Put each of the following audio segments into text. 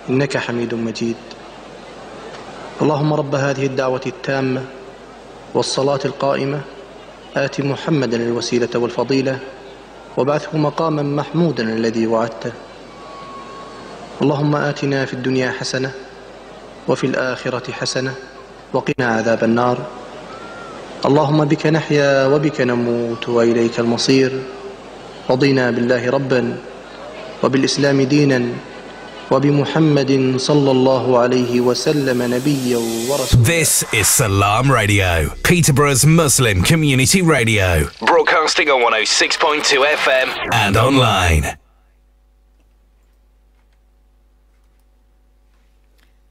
إنك حميد مجيد. اللهم رب هذه الدعوة التامة والصلاة القائمة آت محمدا الوسيلة والفضيلة وابعثه مقاما محمودا الذي وعدته. اللهم آتنا في الدنيا حسنة وفي الآخرة حسنة وقنا عذاب النار. اللهم بك نحيا وبك نموت وإليك المصير. رضينا بالله ربا وبالإسلام دينا وبمحمد صلى الله عليه وسلم نبيا ورسولا. This is Salaam Radio, Peterborough's Muslim community radio, broadcasting on 106.2 FM and online.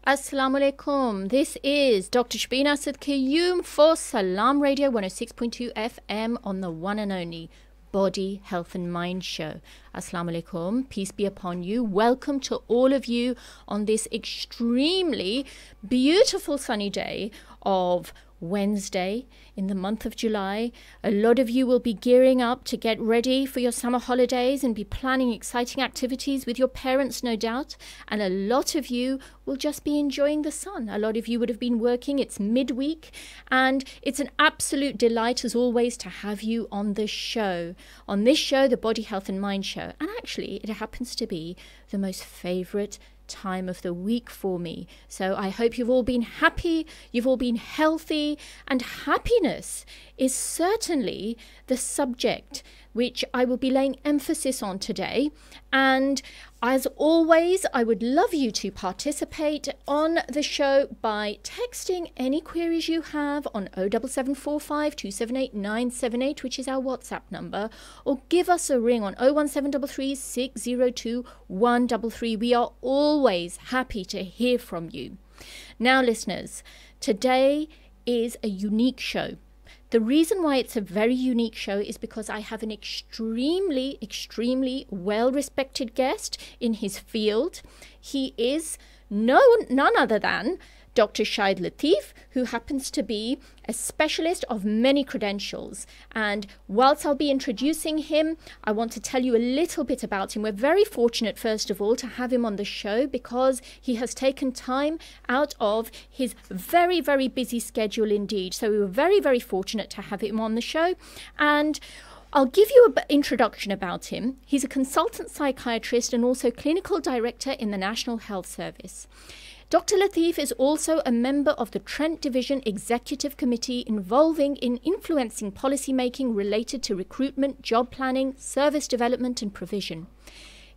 Assalamu alaikum. This is Dr. Shabina Asad Qayyum for Salaam Radio 106.2 FM on the one and only Body, Health and Mind show. Assalamu alaikum. Peace be upon you. Welcome to all of you on this extremely beautiful sunny day of Wednesday in the month of July. A lot of you will be gearing up to get ready for your summer holidays and be planning exciting activities with your parents, no doubt. And a lot of you will just be enjoying the sun. A lot of you would have been working. It's midweek and it's an absolute delight as always to have you on the show. On this show, the Body, Health and Mind show. And actually, it happens to be the most favourite time of the week for me. So I hope you've all been happy, you've all been healthy, and happiness is certainly the subject which I will be laying emphasis on today. And as always, I would love you to participate on the show by texting any queries you have on 07745 278 978, which is our WhatsApp number, or give us a ring on 01733 602 133. We are always happy to hear from you. Now, listeners, today is a unique show. The reason why it's a very unique show is because I have an extremely well-respected guest in his field. He is none other than Dr. Shahid Latif, who happens to be a specialist of many credentials. And whilst I'll be introducing him, I want to tell you a little bit about him. We're very fortunate, first of all, to have him on the show because he has taken time out of his very, very busy schedule indeed. So we were very, very fortunate to have him on the show. And I'll give you an introduction about him. He's a consultant psychiatrist and also clinical director in the National Health Service. Dr. Latif is also a member of the Trent Division Executive Committee involving in influencing policy making related to recruitment, job planning, service development and provision.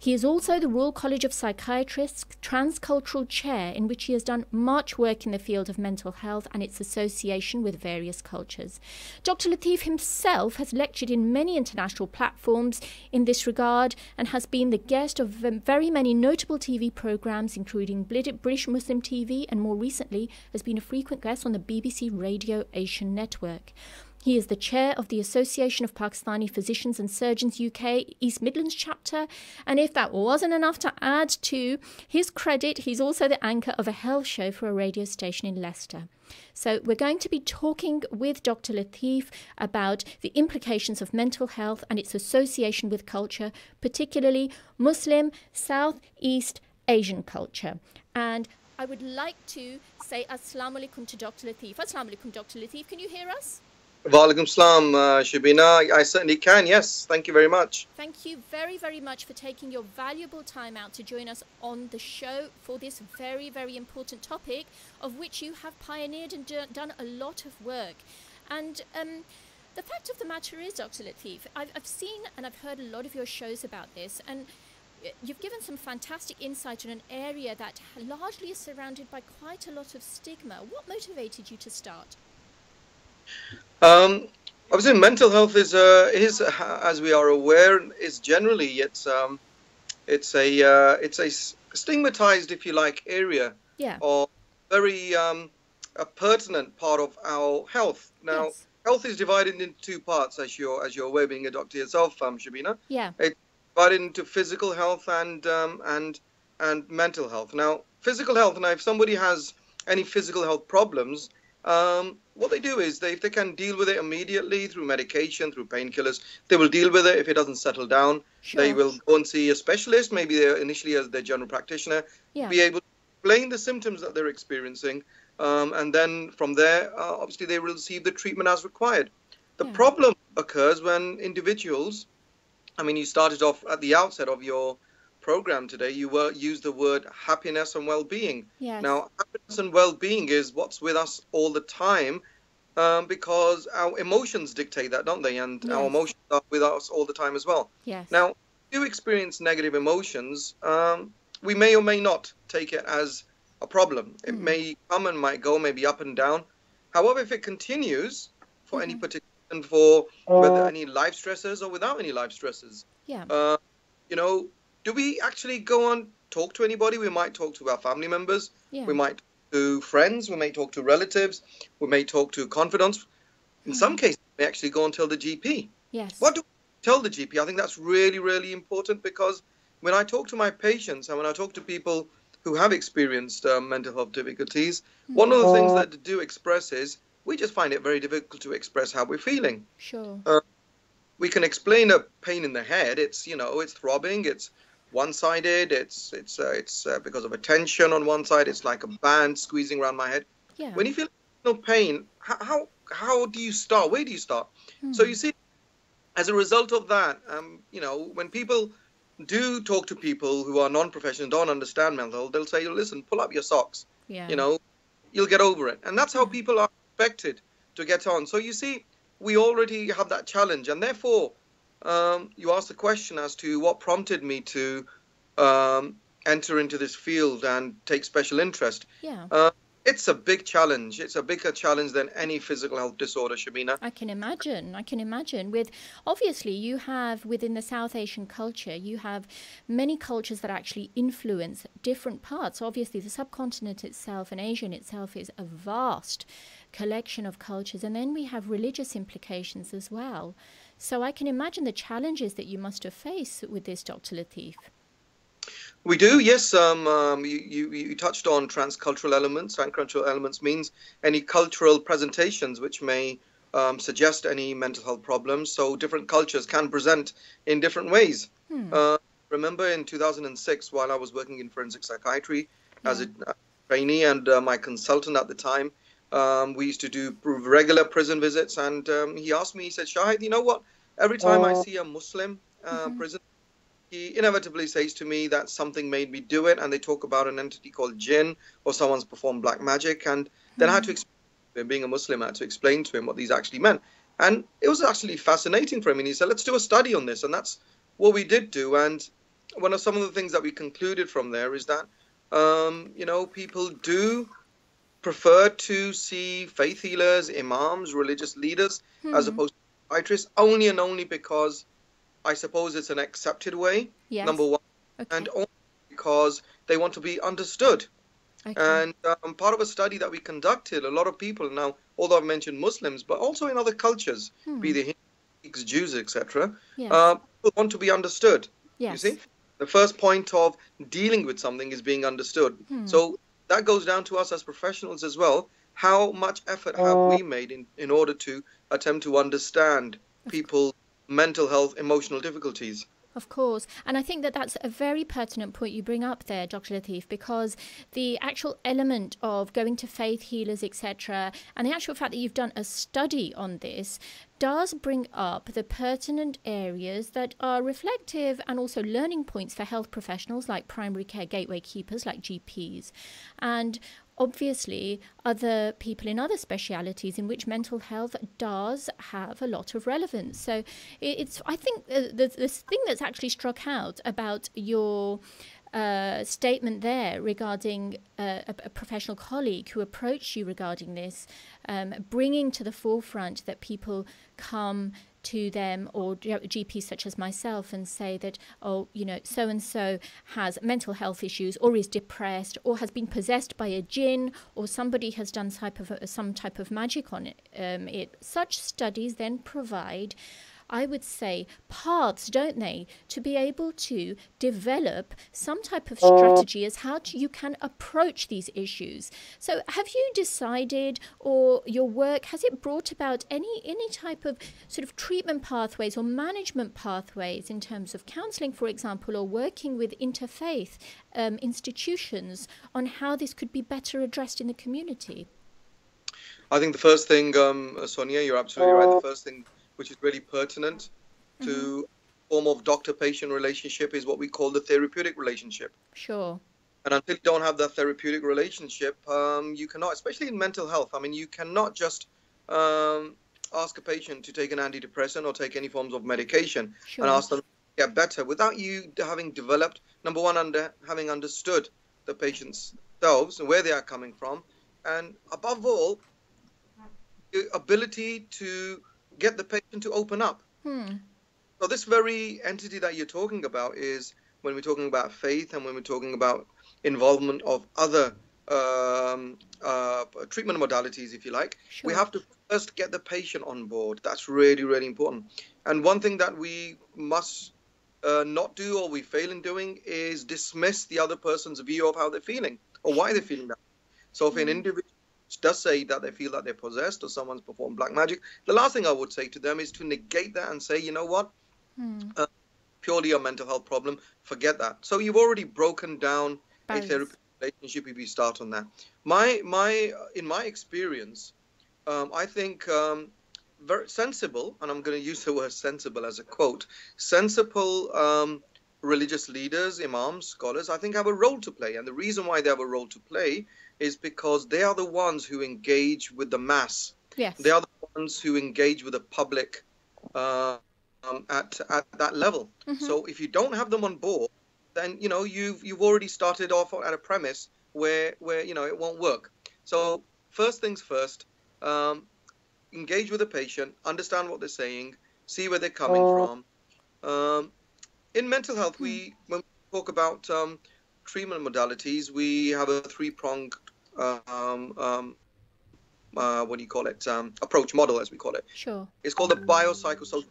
He is also the Royal College of Psychiatrists Transcultural Chair, in which he has done much work in the field of mental health and its association with various cultures. Dr. Latif himself has lectured in many international platforms in this regard and has been the guest of very many notable TV programmes, including British Muslim TV, and more recently has been a frequent guest on the BBC Radio Asian Network. He is the chair of the Association of Pakistani Physicians and Surgeons UK East Midlands chapter. And if that wasn't enough to add to his credit, he's also the anchor of a health show for a radio station in Leicester. So we're going to be talking with Dr. Latif about the implications of mental health and its association with culture, particularly Muslim, Southeast Asian culture. And I would like to say Assalamu alaikum to Dr. Latif. Assalamu alaikum, Dr. Latif. Can you hear us? Walaikum salam, Shabina. I certainly can, yes. Thank you very much. Thank you very, very much for taking your valuable time out to join us on the show for this very, very important topic, of which you have pioneered and done a lot of work. And the fact of the matter is, Dr. Latif, I've seen and I've heard a lot of your shows about this, and you've given some fantastic insight on an area that largely is surrounded by quite a lot of stigma. What motivated you to start? Obviously, mental health is, as we are aware, is generally it's a stigmatized, if you like, area, or very a pertinent part of our health. Now, yes. Health is divided into two parts, as you're aware, being a doctor yourself, Shabina. Yeah. It's divided into physical health and mental health. Now, physical health. Now, if somebody has any physical health problems, what they do is if they can deal with it immediately through medication, through painkillers, they will deal with it. If it doesn't settle down, they will go and see a specialist, maybe initially as their general practitioner, be able to explain the symptoms that they're experiencing, and then from there, obviously, they will receive the treatment as required. The problem occurs when individuals, I mean, you started off at the outset of your program today, you used the word happiness and well-being. Yes. Now, happiness and well-being is what's with us all the time, because our emotions dictate that, don't they? And our emotions are with us all the time as well. Yes. Now, if you experience negative emotions, we may or may not take it as a problem. It may come and might go, maybe up and down. However, if it continues for any particular reason, for whether any life stressors or without any life stressors, you know, do we actually go on talk to anybody? We might talk to our family members. We might talk to friends. We may talk to relatives. We may talk to confidants. In some cases, we may actually go and tell the GP. Yes. What do we tell the GP? I think that's really, really important, because when I talk to my patients and when I talk to people who have experienced mental health difficulties, one of the things that they do express is we just find it very difficult to express how we're feeling. Sure. We can explain a pain in the head. It's, you know, it's throbbing. It's one-sided. It's because of a tension on one side. It's like a band squeezing around my head. Yeah. When you feel no pain, how do you start? Where do you start? So you see, as a result of that, you know, when people do talk to people who are non-professional, don't understand mental health, they'll say, listen, pull up your socks. You know, you'll get over it. And that's how people are expected to get on. So you see, we already have that challenge. And therefore, you asked the question as to what prompted me to enter into this field and take special interest. It's a big challenge. It's a bigger challenge than any physical health disorder, Shabina. I can imagine. With obviously, you have within the South Asian culture, you have many cultures that actually influence different parts. Obviously, the subcontinent itself and Asia in itself is a vast collection of cultures, and then we have religious implications as well. So I can imagine the challenges that you must have faced with this, Dr. Latif. We do, yes. You touched on transcultural elements. Transcultural elements means any cultural presentations which may suggest any mental health problems. So different cultures can present in different ways. Remember in 2006, while I was working in forensic psychiatry as a trainee and my consultant at the time, we used to do regular prison visits. And he asked me, he said, Shahid, you know what? Every time I see a Muslim prison, he inevitably says to me that something made me do it, and they talk about an entity called jinn, or someone's performed black magic. And then I had to explain to him, being a Muslim, I had to explain to him what these actually meant. And it was actually fascinating for him. And he said, let's do a study on this. And that's what we did do. And one of some of the things that we concluded from there is that, you know, people do prefer to see faith healers, imams, religious leaders, as opposed to psychiatrists, only and only because I suppose it's an accepted way, number one, and only because they want to be understood. And part of a study that we conducted, a lot of people now, although I've mentioned Muslims, but also in other cultures, be they Hindus, Jews, etc., people want to be understood. You see, the first point of dealing with something is being understood. So that goes down to us as professionals as well. How much effort have we made in order to attempt to understand people's mental health, emotional difficulties? Of course. And I think that that's a very pertinent point you bring up there, Dr. Latif, because the actual element of going to faith healers, etc., and the actual fact that you've done a study on this does bring up the pertinent areas that are reflective and also learning points for health professionals like primary care gateway keepers, like GPs. And obviously, other people in other specialities in which mental health does have a lot of relevance. So it's, I think, the thing that's actually struck out about your statement there regarding a professional colleague who approached you regarding this, bringing to the forefront that people come to them, or GPs such as myself, and say that, oh, you know, so-and-so has mental health issues, or is depressed, or has been possessed by a jinn, or somebody has done some type of magic on it. Such studies then provide I would say, paths, don't they, to be able to develop some type of strategy as how you can approach these issues. So have you decided, or your work, has it brought about any type of sort of treatment pathways or management pathways in terms of counselling, for example, or working with interfaith institutions on how this could be better addressed in the community? I think the first thing, Sonia, you're absolutely right. The first thing which is really pertinent to form of doctor-patient relationship is what we call the therapeutic relationship. Sure. And until you don't have that therapeutic relationship, you cannot, especially in mental health, I mean, you cannot just ask a patient to take an antidepressant or take any forms of medication and ask them to get better without you having developed, number one, having understood the patient's selves and where they are coming from, and above all, the ability to get the patient to open up. So this very entity that you're talking about is, when we're talking about faith and when we're talking about involvement of other treatment modalities, if you like, we have to first get the patient on board. That's really, really important. And one thing that we must not do, or we fail in doing, is dismiss the other person's view of how they're feeling or why they're feeling that. So if an individual does say that they feel that they're possessed or someone's performed black magic, the last thing I would say to them is to negate that and say, you know what, purely a mental health problem, forget that. So you've already broken down a therapeutic relationship if you start on that. In my experience, I think very sensible, and I'm going to use the word sensible as a quote, sensible religious leaders, imams, scholars, I think have a role to play. And the reason why they have a role to play is because they are the ones who engage with the mass. Yes. They are the ones who engage with the public at that level. So if you don't have them on board, then you've already started off at a premise where it won't work. So first things first, engage with the patient, understand what they're saying, see where they're coming from. In mental health, when we talk about treatment modalities, we have a three-pronged approach model, as we call it. Sure. It's called the biopsychosocial.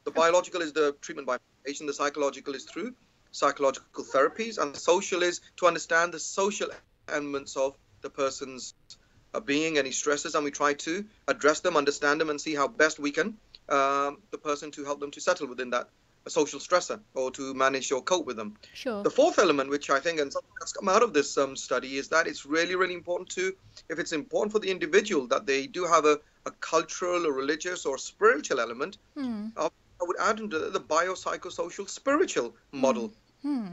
The biological is the treatment by medication, the psychological is through psychological therapies, and the social is to understand the social elements of the person's being, any stresses, and we try to address them, understand them, and see how best we can the person to help them to settle within that a social stressor or to manage or cope with them. Sure. The fourth element, which I think and something that's come out of this study, is that it's really, really important if it's important for the individual that they do have a cultural or religious or spiritual element, I would add into the biopsychosocial spiritual model,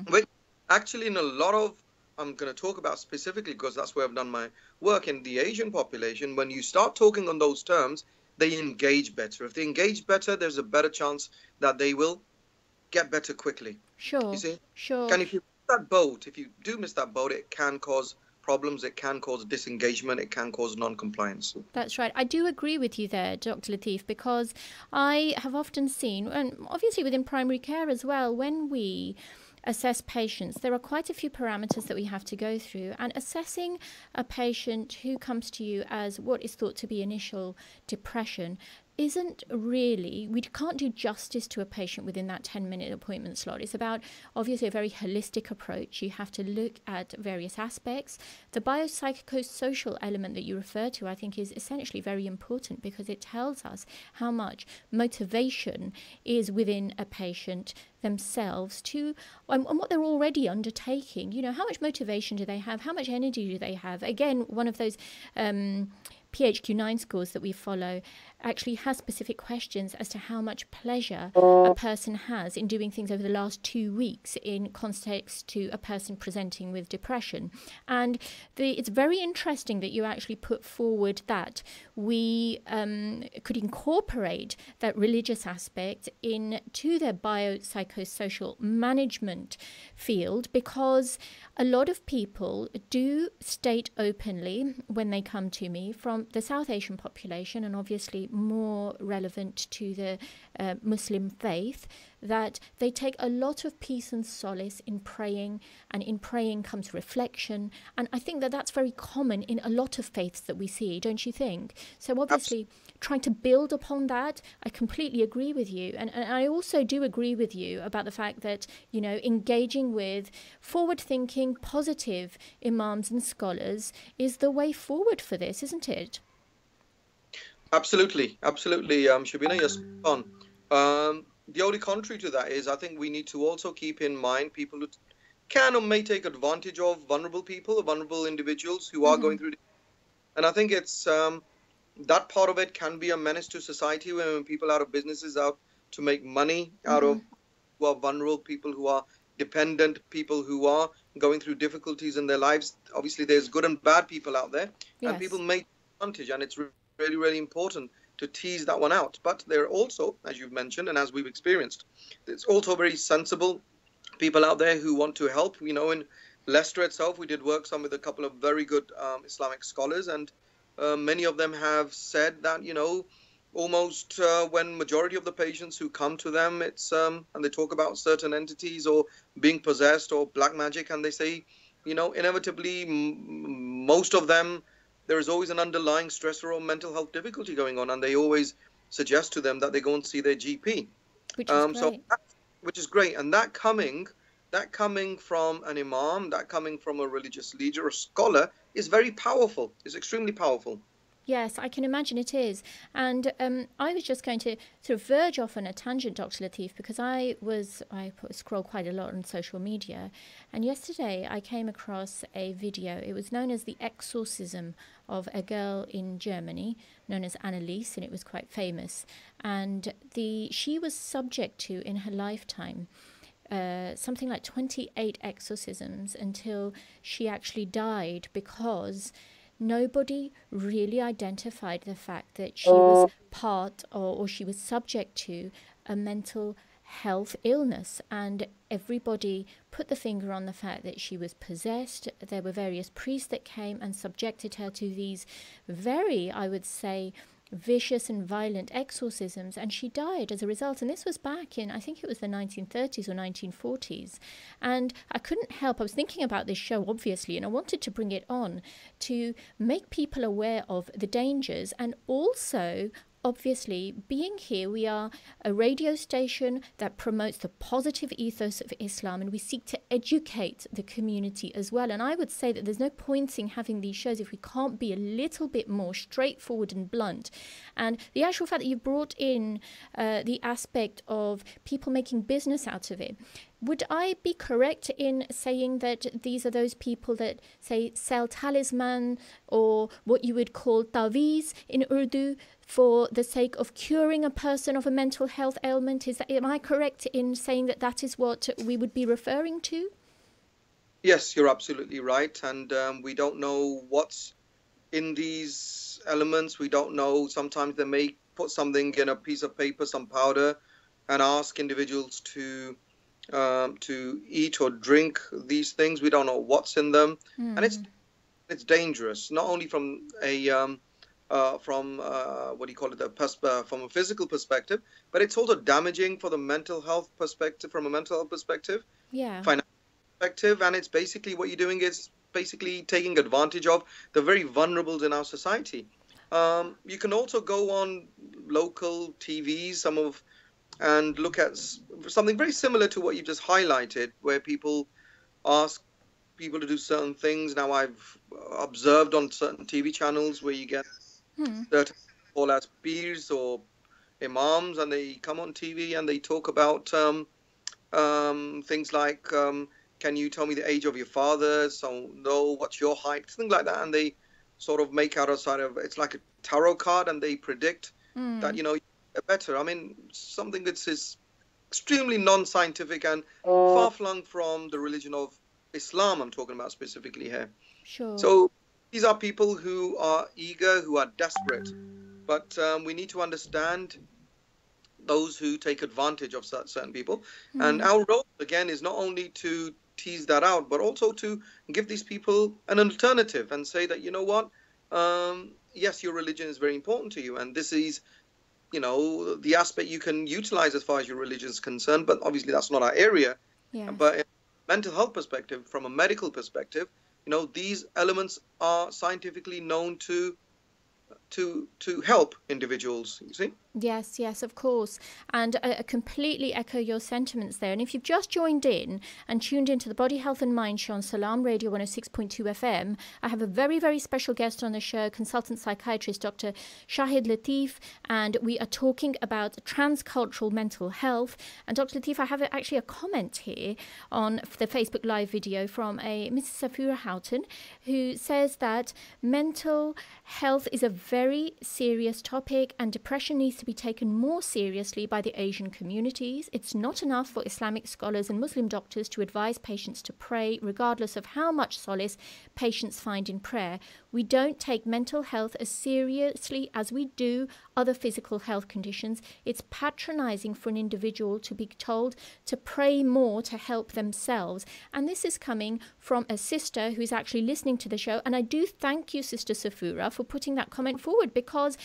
which actually in a lot of, I'm going to talk about specifically because that's where I've done my work in the Asian population, when you start talking on those terms, they engage better. If they engage better, there's a better chance that they will get better quickly. Sure. You see? Sure. And if you miss that boat, if you do miss that boat, it can cause problems, it can cause disengagement, it can cause non-compliance. That's right. I do agree with you there, Dr. Latif, because I have often seen, and obviously within primary care as well, when we assess patients, there are quite a few parameters that we have to go through, and assessing a patient who comes to you as what is thought to be initial depression isn't really, we can't do justice to a patient within that 10-minute appointment slot. It's about obviously a very holistic approach. You have to look at various aspects. The biopsychosocial element that you refer to, I think, is essentially very important because it tells us how much motivation is within a patient themselves to and what they're already undertaking. How much motivation do they have? How much energy do they have? Again, one of those PHQ-9 scores that we follow actually has specific questions as to how much pleasure a person has in doing things over the last 2 weeks in context to a person presenting with depression. And it's very interesting that you actually put forward that we could incorporate that religious aspect into their biopsychosocial management field, because a lot of people do state openly when they come to me from the South Asian population, and obviously obviously more relevant to the Muslim faith, that they take a lot of peace and solace in praying, and in praying comes reflection. And I think that that's very common in a lot of faiths that we see, don't you think? So obviously, trying to build upon that, I completely agree with you. And I also do agree with you about the fact that, you know, engaging with forward-thinking, positive imams and scholars is the way forward for this, isn't it? Absolutely, absolutely, Shabina, you're spot on. The only contrary to that is I think we need to also keep in mind people who can or may take advantage of vulnerable people, vulnerable individuals who are going through. And I think it's that part of it can be a menace to society when people out of businesses out to make money out of who are vulnerable, people who are dependent, people who are going through difficulties in their lives. Obviously, there's good and bad people out there, and people make advantage, and it's really, really important to tease that one out. But there are also, as you've mentioned, and as we've experienced, there's also very sensible people out there who want to help. You know, in Leicester itself, we did work some with a couple of very good Islamic scholars, and many of them have said that, you know, almost when majority of the patients who come to them, it's and they talk about certain entities or being possessed or black magic, and they say, you know, inevitably most of them, there is always an underlying stressor or mental health difficulty going on, and they always suggest to them that they go and see their GP. Which is great. Which is great, and that coming from an imam, that coming from a religious leader or scholar is very powerful. It's extremely powerful. Yes, I can imagine it is. And I was just going to sort of verge off on a tangent, Dr. Latif, because I scroll quite a lot on social media. And yesterday I came across a video. It was known as the exorcism of a girl in Germany known as Anneliese, and it was quite famous. And she was subject to, in her lifetime, something like 28 exorcisms until she actually died, because nobody really identified the fact that she was part or she was subject to a mental health illness, and everybody put the finger on the fact that she was possessed. There were various priests that came and subjected her to these very, I would say, vicious and violent exorcisms, and she died as a result. And this was back in, I think it was the 1930s or 1940s. And I couldn't help, I was thinking about this show, obviously, and I wanted to bring it on to make people aware of the dangers, and also, obviously, being here, we are a radio station that promotes the positive ethos of Islam, and we seek to educate the community as well. And I would say that there's no point in having these shows if we can't be a little bit more straightforward and blunt. And the actual fact that you brought in the aspect of people making business out of it, would I be correct in saying that these are those people that, say, sell talisman or what you would call taweez in Urdu for the sake of curing a person of a mental health ailment? Am I correct in saying that that is what we would be referring to? Yes, you're absolutely right. And we don't know what's in these elements. We don't know. Sometimes they may put something in a piece of paper, some powder, and ask individuals to eat or drink these things. We don't know what's in them, and it's dangerous. Not only from a from a physical perspective, but it's also damaging for the mental health perspective. From a mental health perspective, financial perspective, and it's basically what you're doing is basically taking advantage of the very vulnerable in our society. You can also go on local TVs, and look at something very similar to what you just highlighted, where people ask people to do certain things. Now, I've observed on certain TV channels where you get certain people as peers or imams, and they come on TV and they talk about things like, can you tell me the age of your father? So, no, what's your height? Things like that. And they sort of make out it's like a tarot card, and they predict that, you know, better. I mean, something that is extremely non-scientific and far-flung from the religion of Islam I'm talking about specifically here. Sure. So these are people who are eager, who are desperate, but we need to understand those who take advantage of certain people. And our role, again, is not only to tease that out, but also to give these people an alternative and say that, you know what, yes, your religion is very important to you, and this is the aspect you can utilize as far as your religion is concerned, but obviously that's not our area. Yes. But in a mental health perspective, from a medical perspective, these elements are scientifically known to help individuals, you see. Yes, of course. And I completely echo your sentiments there. And if you've just joined in and tuned into the Body, Health and Mind show on Salaam Radio 106.2 FM, I have a very, very special guest on the show, consultant psychiatrist Dr. Shahid Latif, and we are talking about transcultural mental health. And Dr. Latif, I have actually a comment here on the Facebook Live video from a Mrs. Safura Houghton, who says that mental health is a very serious topic and depression needs to be taken more seriously by the Asian communities. It's not enough for Islamic scholars and Muslim doctors to advise patients to pray, regardless of how much solace patients find in prayer. We don't take mental health as seriously as we do other physical health conditions. It's patronizing for an individual to be told to pray more to help themselves. And this is coming from a sister who is actually listening to the show. And I do thank you, Sister Safura, for putting that comment forward, because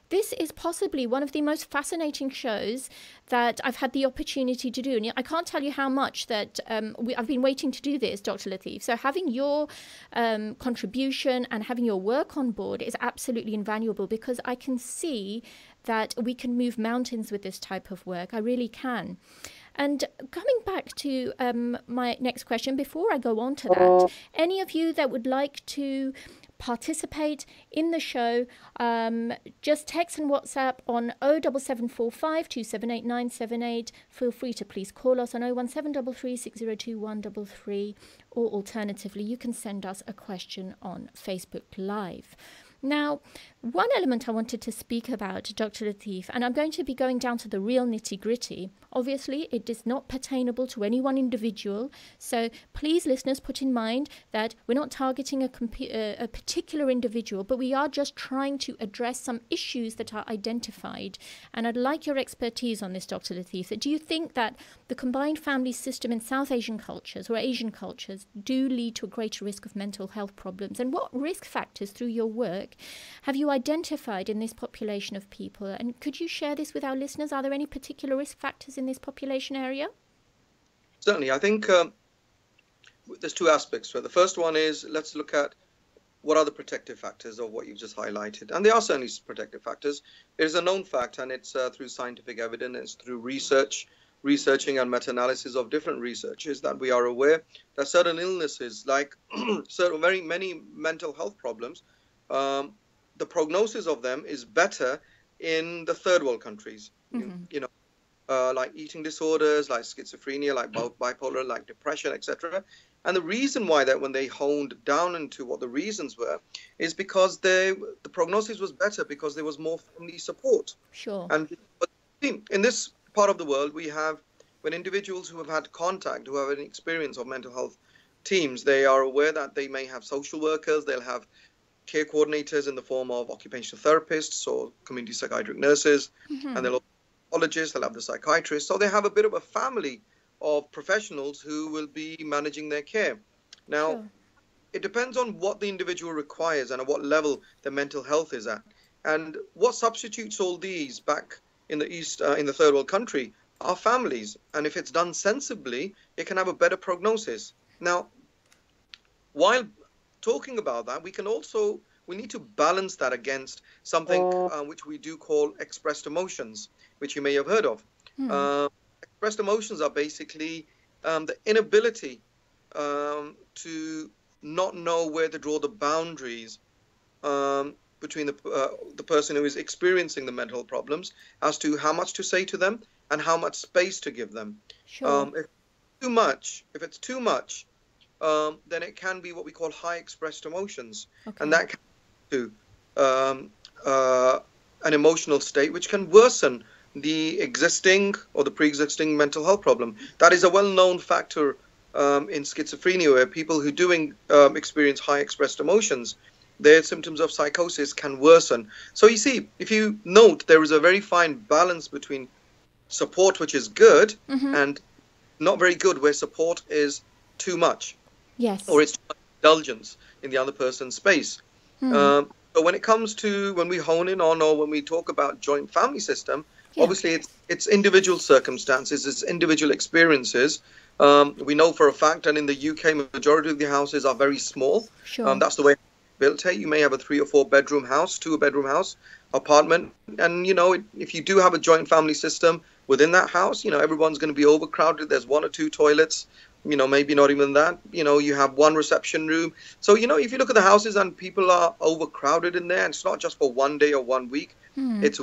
this is possibly one of the most fascinating shows that I've had the opportunity to do. And I can't tell you how much that I've been waiting to do this, Dr. Latif. So having your contribution and having your work on board is absolutely invaluable, because I can see that we can move mountains with this type of work. I really can. And coming back to my next question, before I go on to that, any of you that would like to participate in the show, just text and WhatsApp on 07745 278 978. Feel free to please call us on 01733 602 133, or alternatively you can send us a question on Facebook Live. Now, one element I wanted to speak about, Dr. Latif, and I'm going to be going down to the real nitty-gritty. Obviously, it is not pertainable to any one individual, so please, listeners, put in mind that we're not targeting a particular individual, but we are just trying to address some issues that are identified. And I'd like your expertise on this, Dr. Latif. Do you think that the combined family system in South Asian cultures or Asian cultures do lead to a greater risk of mental health problems? And what risk factors, through your work, have you identified in this population of people? And could you share this with our listeners? Are there any particular risk factors in this population area? Certainly. I think there's two aspects to it. The first one is, let's look at what are the protective factors of what you've just highlighted. And there are certainly protective factors. It is a known fact, and it's through scientific evidence, it's through researching and meta-analysis of different researches, that we are aware that certain illnesses, like certain many mental health problems, the prognosis of them is better in the third world countries. Mm-hmm. Like eating disorders, like schizophrenia, like bipolar, like depression, etc. And the reason why that, when they honed down into what the reasons were, is because the prognosis was better because there was more family support. Sure. And in this part of the world, we have, when individuals who have had contact, who have an experience of mental health teams, they are aware that they may have social workers, they'll have care coordinators in the form of occupational therapists or community psychiatric nurses, mm-hmm. and they'll have psychologists, they'll have the psychiatrists. So they have a bit of a family of professionals who will be managing their care. Now, sure. It depends on what the individual requires and at what level their mental health is at. And what substitutes all these back in the East, in the third world country, are families. And if it's done sensibly, it can have a better prognosis. Now, while talking about that, we need to balance that against something which we do call expressed emotions, which you may have heard of. Expressed emotions are basically the inability to not know where to draw the boundaries between the person who is experiencing the mental problems as to how much to say to them and how much space to give them. Sure. If it's too much, then it can be what we call high expressed emotions. Okay. And that can lead to an emotional state which can worsen the existing or the pre-existing mental health problem. That is a well-known factor in schizophrenia, where people who do experience high expressed emotions, their symptoms of psychosis can worsen. So you see, if you note, there is a very fine balance between support, which is good, mm-hmm. and not very good, where support is too much. Yes. Or it's too much indulgence in the other person's space. So when it comes to when we hone in on or when we talk about joint family system, obviously it's individual circumstances, it's individual experiences. We know for a fact, and in the UK, majority of the houses are very small. Sure. That's the way it's built here. You may have a 3 or 4 bedroom house, 2-bedroom house, apartment, and if you do have a joint family system within that house, everyone's going to be overcrowded. There's 1 or 2 toilets. Maybe not even that. You have 1 reception room. So, if you look at the houses and people are overcrowded in there, and it's not just for 1 day or 1 week, it's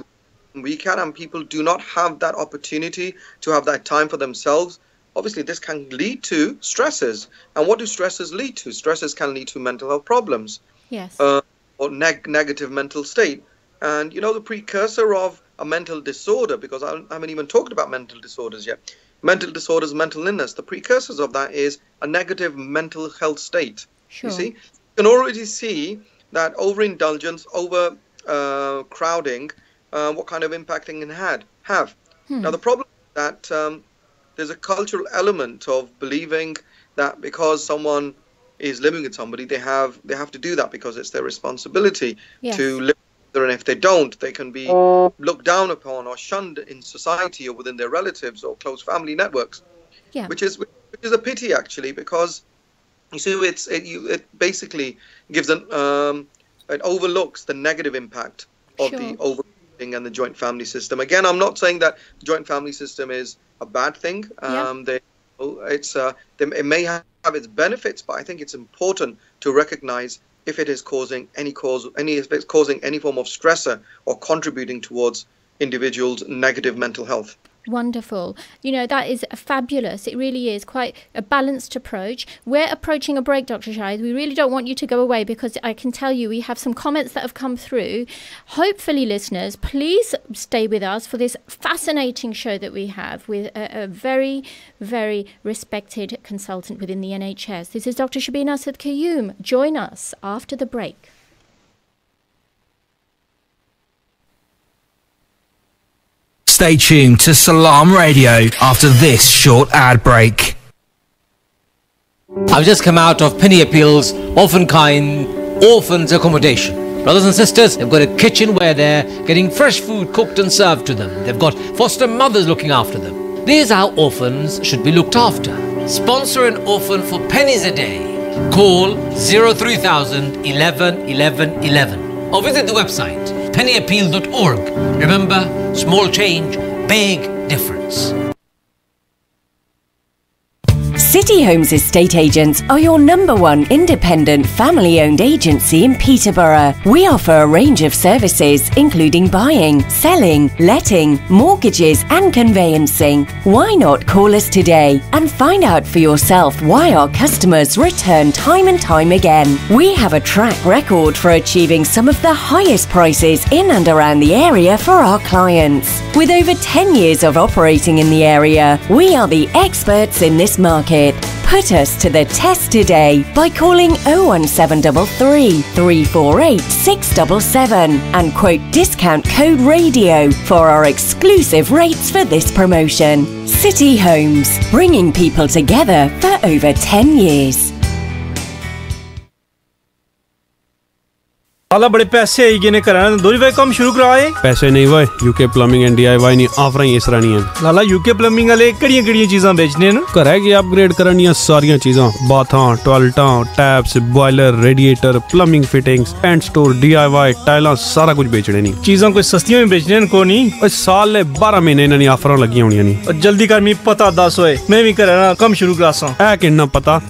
weekend, and people do not have that opportunity to have that time for themselves. Obviously, this can lead to stresses. And what do stresses lead to? Stresses can lead to mental health problems. Yes. Or negative mental state. And, the precursor of a mental disorder, because I haven't even talked about mental disorders yet. Mental disorders, mental illness, the precursors of that is a negative mental health state. Sure. You see? You can already see that overindulgence, crowding, what kind of impact it can have. Now, the problem is that there's a cultural element of believing that because someone is living with somebody, they have to do that because it's their responsibility to live with them, and if they don't, they can be looked down upon or shunned in society or within their relatives or close family networks. Yeah. Which is a pity, actually, because you see, it basically gives it overlooks the negative impact of the overcrowding and the joint family system. Again, I'm not saying that joint family system is a bad thing. It may have its benefits, but I think it's important to recognize if it is causing any form of stressor or contributing towards individuals' negative mental health. Wonderful. That is fabulous. It really is quite a balanced approach. We're approaching a break, Dr. Shahid. We really don't want you to go away because I can tell you we have some comments that have come through. Hopefully, listeners, please stay with us for this fascinating show that we have with a very, very respected consultant within the NHS. This is Dr. Shabina Asad Qayyum. Join us after the break. Stay tuned to Salaam Radio after this short ad break. I've just come out of Penny Appeal's orphans accommodation. Brothers and sisters, they've got a kitchen where they're getting fresh food cooked and served to them. They've got foster mothers looking after them. These are how orphans should be looked after. Sponsor an orphan for pennies a day. Call 03000 11 11 11 or visit the website pennyappeal.org. Remember, small change, big difference. City Homes Estate Agents are your #1 independent family-owned agency in Peterborough. We offer a range of services including buying, selling, letting, mortgages and conveyancing. Why not call us today and find out for yourself why our customers return time and time again. We have a track record for achieving some of the highest prices in and around the area for our clients. With over 10 years of operating in the area, we are the experts in this market. Put us to the test today by calling 01733 348 677 and quote discount code RADIO for our exclusive rates for this promotion. City Homes, bringing people together for over 10 years. आला बड़े पैसे आई गए ने कराना दो भाई काम शुरू कराए पैसे नहीं भाई यूके प्लम्बिंग एंड डीआईवाई नहीं ऑफर ही इस रानी है लाला यूके प्लम्बिंग वाले कड़ियां चीजां बेचने न घर है कि अपग्रेड करनियां सारियां चीजां बाथां टॉयलेटां taps boiler radiator plumbing fittings paint store DIY टाइलां सारा कुछ बेचने नहीं चीजां कोई सस्तियां भी बेचने न को नहीं और साल ले 12 महीने इन्हां ऑफरां लगियां होणियां नहीं और जल्दी कर मी पता दस होए मैं भी कराना काम शुरू करासां है किन्ना पता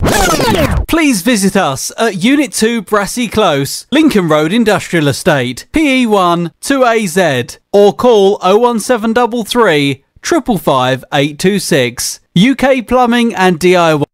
Please visit us at Unit 2 Brassey Close, Lincoln Road Industrial Estate, PE1 2AZ, or call 01733 555 826. UK Plumbing and DIY.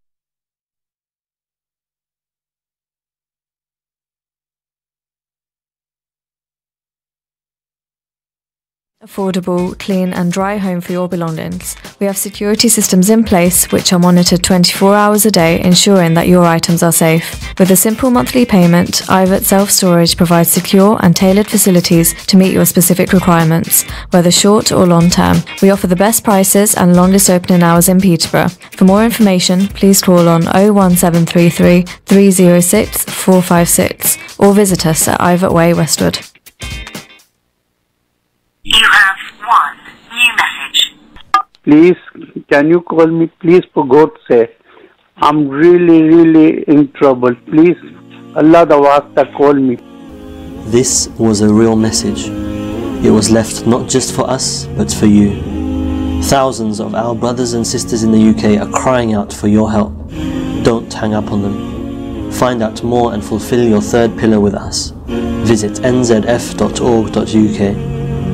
Affordable, clean and dry home for your belongings. We have security systems in place which are monitored 24 hours a day, ensuring that your items are safe. With a simple monthly payment, Ivet Self-Storage provides secure and tailored facilities to meet your specific requirements, whether short or long term. We offer the best prices and longest opening hours in Peterborough. For more information, please call on 01733 306 456 or visit us at Ivet Way, Westwood. You have one new message. Please, can you call me, please, for God's sake? I'm really in trouble. Please, Allah the Wasta, call me. This was a real message. It was left not just for us, but for you. Thousands of our brothers and sisters in the UK are crying out for your help. Don't hang up on them. Find out more and fulfill your third pillar with us. Visit nzf.org.uk.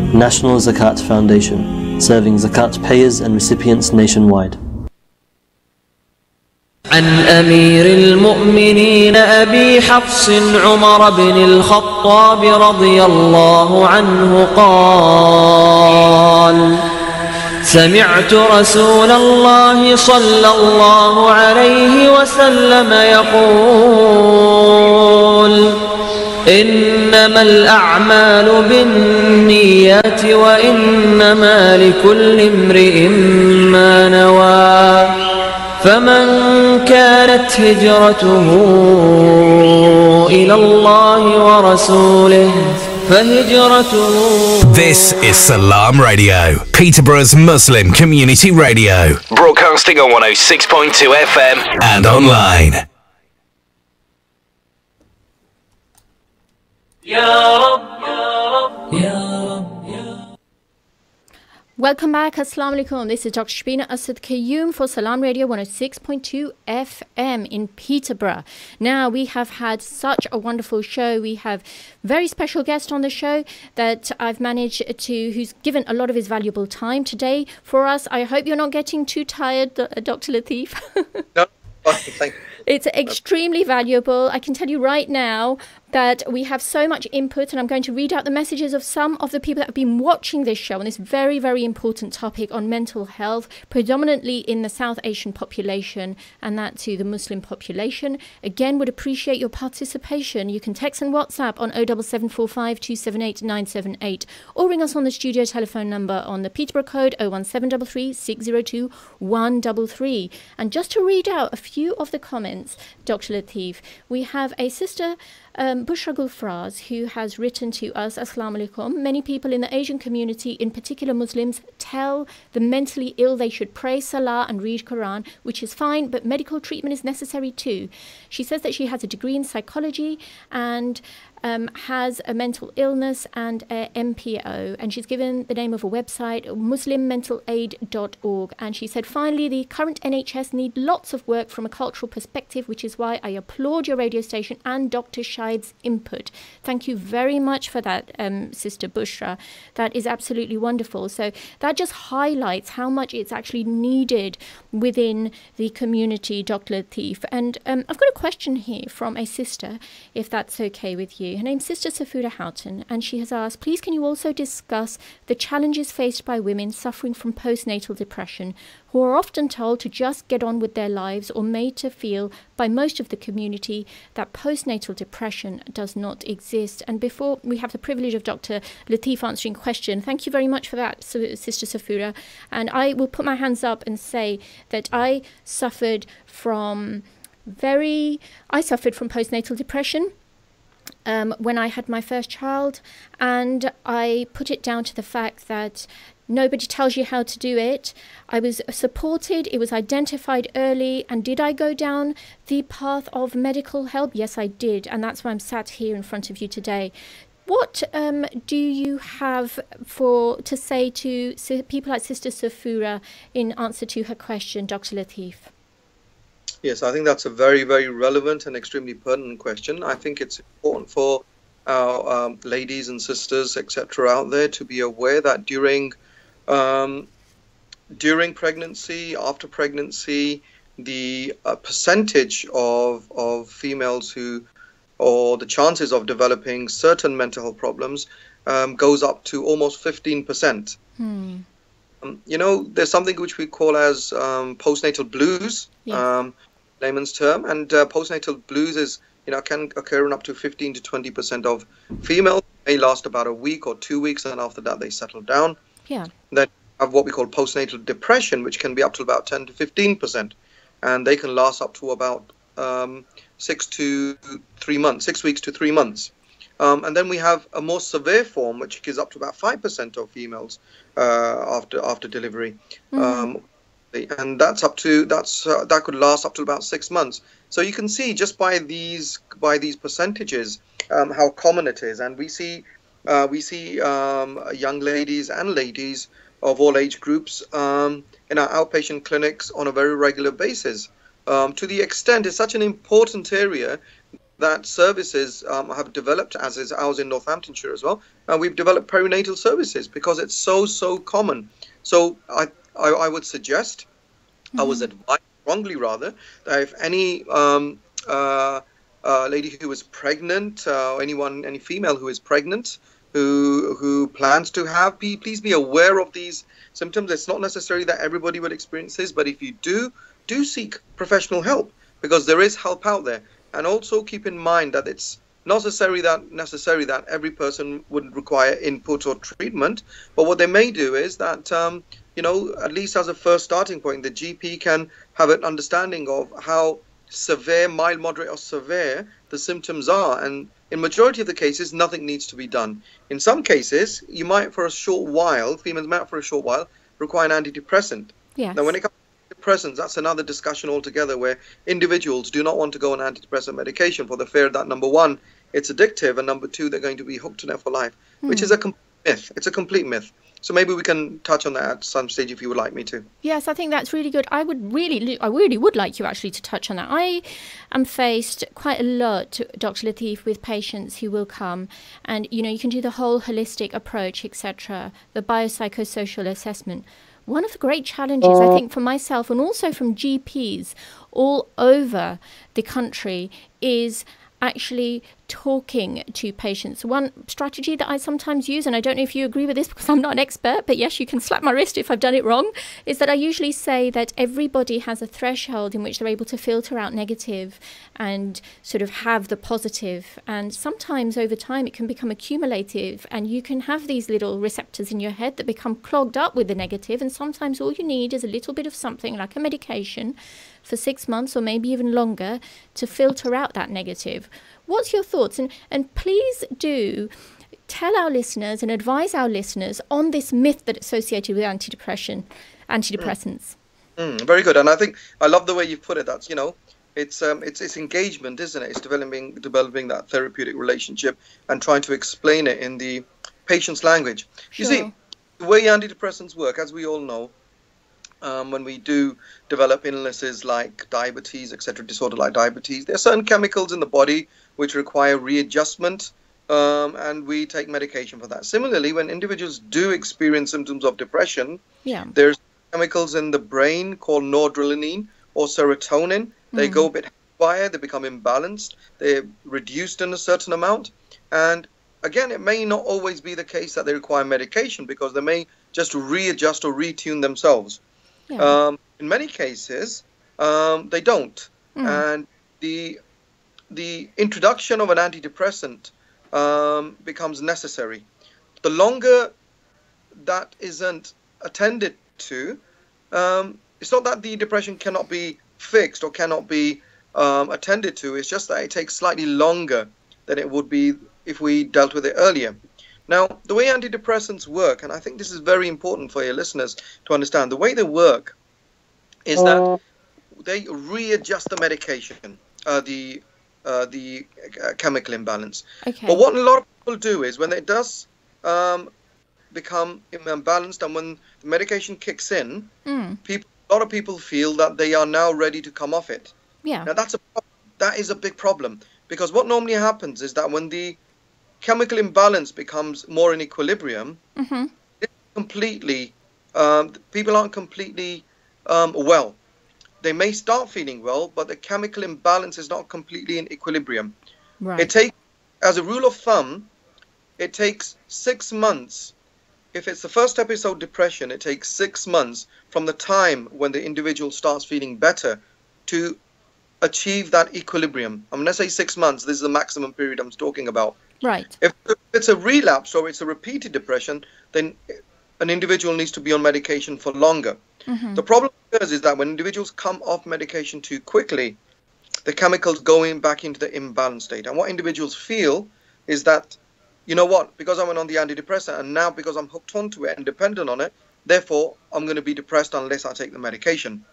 National Zakat Foundation, serving zakat payers and recipients nationwide. عن أمير المؤمنين أبي حفص عمر بن الخطاب رضي الله عنه قال: سمعت رسول الله صلى الله عليه وسلم يقول: إنما الأعمال بالنيات وإنما لكل امرئ ما نوى فمن كانت هجرته إلى الله ورسوله فهجرته. This is Salaam Radio, Peterborough's Muslim community radio, broadcasting on 106.2 FM and online. Welcome back. Assalamu alaikum. This is Dr. Shbina Asad Kayoum for Salaam Radio 106.2 FM in Peterborough. Now, we have had such a wonderful show. We have very special guest on the show that I've managed to, who's given a lot of his valuable time today for us. I hope you're not getting too tired, Dr. Latif. No, thank you. It's extremely valuable. I can tell you right now that we have so much input, and I'm going to read out the messages of some of the people that have been watching this show on this very, very important topic on mental health, predominantly in the South Asian population, and that to the Muslim population. Again, would appreciate your participation. You can text and WhatsApp on 07745 278 978 or ring us on the studio telephone number on the Peterborough code 01733 602 133. And just to read out a few of the comments, Dr. Latif, we have a sister, Bushra Gulfraz, who has written to us, Assalamu alaikum. Many people in the Asian community, in particular Muslims, tell the mentally ill they should pray Salah and read Quran, which is fine, but medical treatment is necessary too. She says that she has a degree in psychology and has a mental illness and a MPO, and she's given the name of a website, muslimmentalaid.org, and she said, finally, the current NHS need lots of work from a cultural perspective, which is why I applaud your radio station and Dr. Shaib's input. Thank you very much for that, Sister Bushra. That is absolutely wonderful. So that just highlights how much it's actually needed within the community, Dr. Latif. And I've got a question here from a sister, if that's okay with you. Her name's Sister Safura Houghton, and she has asked, please can you also discuss the challenges faced by women suffering from postnatal depression, who are often told to just get on with their lives, or made to feel by most of the community that postnatal depression does not exist. And before we have the privilege of Dr. Latif answering question, thank you very much for that, Sister Safura. And I will put my hands up and say that I suffered from postnatal depression when I had my first child, and I put it down to the fact that nobody tells you how to do it. I was supported, it was identified early, and did I go down the path of medical help? Yes, I did, and that's why I'm sat here in front of you today. What do you have to say to people like Sister Safura in answer to her question, Dr. Latif? Yes, I think that's a very, very relevant and extremely pertinent question. I think it's important for our ladies and sisters, etc., out there to be aware that during pregnancy, after pregnancy, the percentage of females who or the chances of developing certain mental health problems goes up to almost 15%. There's something which we call as postnatal blues, layman's term, and postnatal blues is, can occur in up to 15 to 20% of females. May last about a week or 2 weeks, and after that they settle down. Then have what we call postnatal depression, which can be up to about 10 to 15%, and they can last up to about 6 weeks to 3 months. And then we have a more severe form, which is up to about 5% of females after delivery, and that could last up to about 6 months. So you can see just by these percentages how common it is, and we see young ladies and ladies of all age groups in our outpatient clinics on a very regular basis. To the extent it's such an important area that services have developed, as is ours in Northamptonshire as well. We've developed perinatal services because it's so common. So I would suggest, I was advised strongly rather, that if any lady who is pregnant, any female who is pregnant, who plans to have, please be aware of these symptoms. It's not necessary that everybody will experience this, but if you do seek professional help, because there is help out there. And also keep in mind that it's not necessary that every person would require input or treatment, but what they may do is that at least as a first starting point, the GP can have an understanding of how severe, mild, moderate or severe the symptoms are, and in majority of the cases nothing needs to be done. In some cases you might females might for a short while require an antidepressant. Now when it comes to antidepressants, that's another discussion altogether, where individuals do not want to go on antidepressant medication for the fear that, number one, it's addictive, and number two, they're going to be hooked on it for life, which is a complete myth. It's a complete myth. So maybe we can touch on that at some stage if you would like me to. Yes, I think that's really good. I really would like you actually to touch on that. I am faced quite a lot, Dr. Latif, with patients who will come and, you can do the whole holistic approach, etc., the biopsychosocial assessment. One of the great challenges, I think, for myself and also from GPs all over the country is actually talking to patients. One strategy that I sometimes use, and I don't know if you agree with this because I'm not an expert, but yes, you can slap my wrist if I've done it wrong, is that I usually say that everybody has a threshold in which they're able to filter out negative and sort of have the positive. And sometimes over time it can become accumulative, and you can have these little receptors in your head that become clogged up with the negative, and sometimes all you need is a little bit of something like a medication for 6 months or maybe even longer to filter out that negative. What's your thoughts? And please do tell our listeners and advise our listeners on this myth that associated with antidepressants. Very good. And I think I love the way you've put it. That's, it's engagement, isn't it? It's developing that therapeutic relationship and trying to explain it in the patient's language. You see, the way antidepressants work, as we all know, when we do develop illnesses like diabetes, etc., disorder like diabetes, there are certain chemicals in the body which require readjustment, and we take medication for that. Similarly, when individuals do experience symptoms of depression, there's chemicals in the brain called noradrenaline or serotonin. They go a bit higher, they become imbalanced, they're reduced in a certain amount, and again, it may not always be the case that they require medication, because they may just readjust or retune themselves. In many cases, they don't. And the introduction of an antidepressant becomes necessary. The longer that isn't attended to, it's not that the depression cannot be fixed or cannot be attended to. It's just that it takes slightly longer than it would be if we dealt with it earlier. Now, the way antidepressants work, and I think this is very important for your listeners to understand, the way they work is that they readjust the medication, the chemical imbalance. But what a lot of people do is, when it does become imbalanced and when the medication kicks in, a lot of people feel that they are now ready to come off it. Now, that is a big problem, because what normally happens is that when the chemical imbalance becomes more in equilibrium, it's completely, people aren't completely well. They may start feeling well, but the chemical imbalance is not completely in equilibrium. Right. It takes, as a rule of thumb, it takes 6 months. If it's the first episode depression, it takes 6 months from the time when the individual starts feeling better to achieve that equilibrium. I'm going to say 6 months. This is the maximum period I'm talking about. Right. If it's a relapse or it's a repeated depression, then an individual needs to be on medication for longer. The problem is that when individuals come off medication too quickly, the chemicals going back into the imbalanced state. And what individuals feel is that, you know what, because I went on the antidepressant and now because I'm hooked onto it and dependent on it, therefore I'm going to be depressed unless I take the medication.